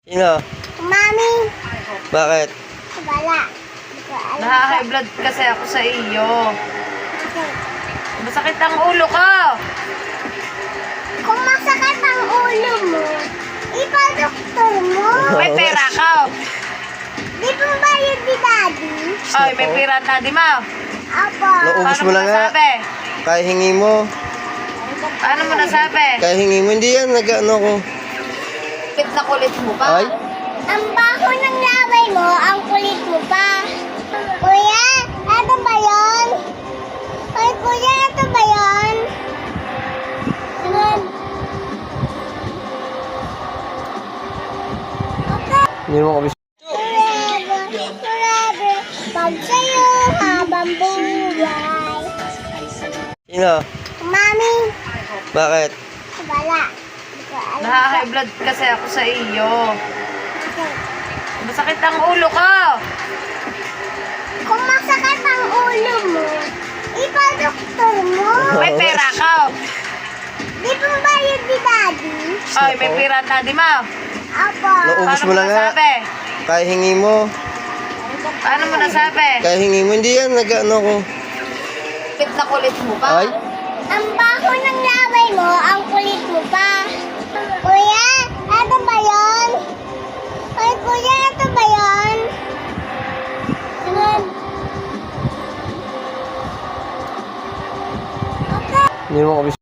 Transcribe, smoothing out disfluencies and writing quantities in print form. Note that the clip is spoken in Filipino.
Sino? Mami, Bakit? wala. Hindi ko alam. Naha-high blood kasi ako sa iyo. Okay. Masakit ang ulo ko. Kung masakit ang ulo mo, ipa-doktor mo. May pera ka. Di ba bayad ni Daddy? Ay, may pera na di mo. Apo. Naubos Paano mo mo na nga. nasabi? Kaya hingi mo. Paano mo nasabi? Kaya hingi mo. Hindi yan. Nag-ano ko. Pit na kulit mo pa. Ay? Ang baho ng laway mo, ang kulit mo pa. Kuya, ano ba yun? Ay, kuya, ano ba yun? Ano? Hindi mo kabis. Forever, pag sa'yo habang buhay. Sino? Mami, Bakit? wala. Hindi ko alam. Naha-high blood kasi ako sa iyo. Okay. Masakit ang ulo ko. Kung masakit ang ulo mo, ipa-doktor mo. May pera ka. Di ba bayad ni Daddy? Ay, may pera na di mo. Apo. Naubos Paano mo mo na nga. nasabi? Kaya hingi mo. Paano mo nasabi? Kaya hingi mo. Hindi yan. Nag-ano ko. Pit na kulit mo pa. Ay? Ang baho ng laway mo, ang kulit mo pa. Kuya, ano ba yun? Ay, kuya, ano ba yun? Ano? Hindi mo kabis.